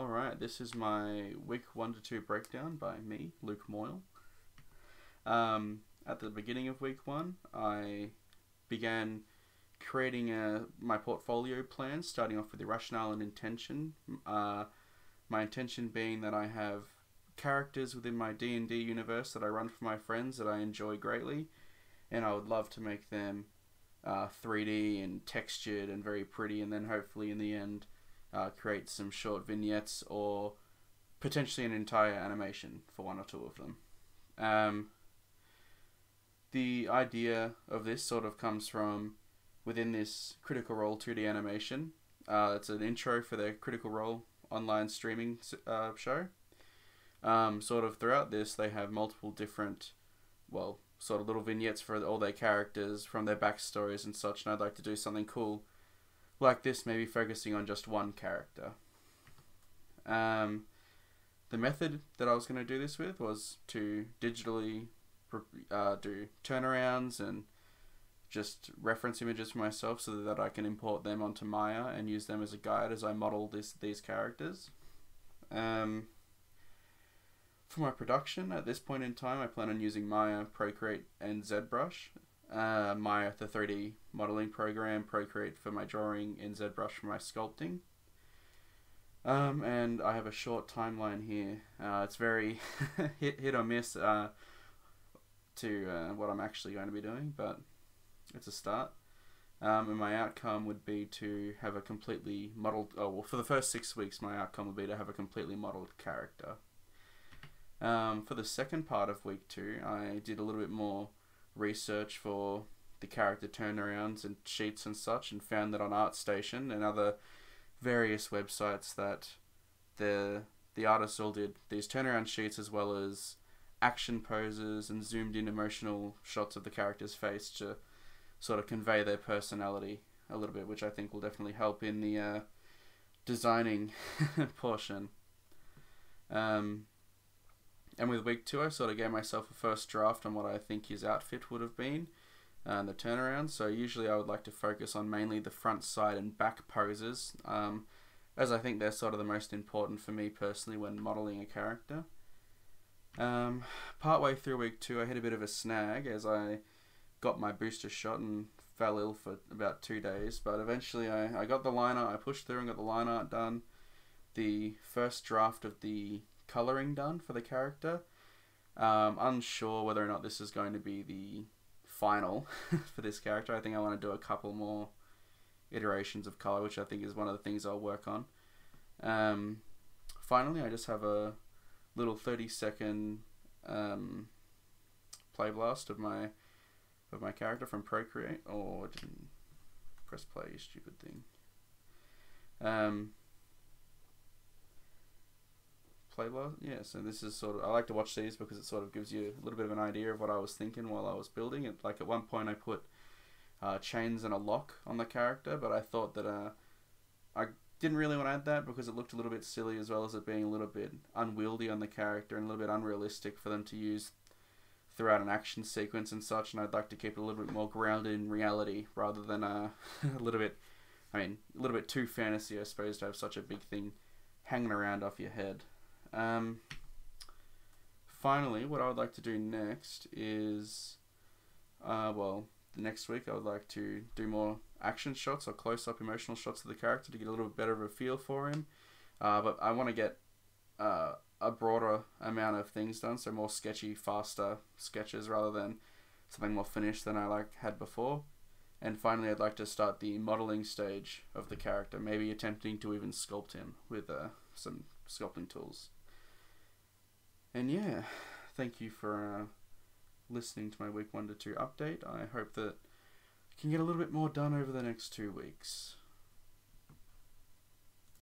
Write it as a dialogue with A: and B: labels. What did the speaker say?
A: Alright, this is my week 1 to 2 breakdown by me, Luke Moyle. At the beginning of week 1, I began creating my portfolio plan, starting off with the rationale and intention. My intention being that I have characters within my D&D universe that I run for my friends that I enjoy greatly, and I would love to make them 3D and textured and very pretty, and then hopefully in the end create some short vignettes or potentially an entire animation for one or two of them. The idea of this sort of comes from within this Critical Role 2D animation. It's an intro for their Critical Role online streaming show. Sort of throughout this, they have multiple different, well, sort of little vignettes for all their characters from their backstories and such, and I'd like to do something cool like this, maybe focusing on just one character. The method that I was going to do this with was to digitally do turnarounds and just reference images for myself so that I can import them onto Maya and use them as a guide as I model these characters. For my production, at this point in time, I plan on using Maya, Procreate, and ZBrush. Maya, the 3D modeling program, Procreate for my drawing, and ZBrush for my sculpting. And I have a short timeline here. It's very hit or miss to what I'm actually going to be doing, but it's a start. And my outcome would be to have a completely modeled, for the first 6 weeks, my outcome would be to have a completely modeled character. For the second part of week 2, I did a little bit more research for the character turnarounds and sheets and such, and found that on ArtStation and other various websites that the artists all did these turnaround sheets as well as action poses and zoomed in emotional shots of the character's face to sort of convey their personality a little bit, which I think will definitely help in the designing portion. And with week 2, I sort of gave myself a first draft on what I think his outfit would have been and the turnaround. So usually I would like to focus on mainly the front, side, and back poses, as I think they're sort of the most important for me personally when modeling a character. Partway through week 2, I hit a bit of a snag as I got my booster shot and fell ill for about 2 days. But eventually I got the line art, I pushed through and got the line art done. The first draft of the colouring done for the character. Unsure whether or not this is going to be the final for this character. I think I want to do a couple more iterations of colour, which I think is one of the things I'll work on. Finally, I just have a little 30-second Playblast of my character from Procreate. Oh, I didn't press play, you stupid thing. Playblast, yeah, so this is sort of, I like to watch these because it sort of gives you a little bit of an idea of what I was thinking while I was building it. Like at one point I put chains and a lock on the character, but I thought that I didn't really want to add that because it looked a little bit silly, as well as it being a little bit unwieldy on the character and a little bit unrealistic for them to use throughout an action sequence and such, and I'd like to keep it a little bit more grounded in reality rather than a little bit too fantasy, I suppose, to have such a big thing hanging around off your head. Finally, what I would like to do next is, the next week I would like to do more action shots or close-up emotional shots of the character to get a little bit better of a feel for him. But I want to get a broader amount of things done, so more sketchy, faster sketches rather than something more finished than I had before. And finally, I'd like to start the modeling stage of the character, maybe attempting to even sculpt him with some sculpting tools. And yeah, thank you for listening to my week 1 to 2 update. I hope that I can get a little bit more done over the next 2 weeks.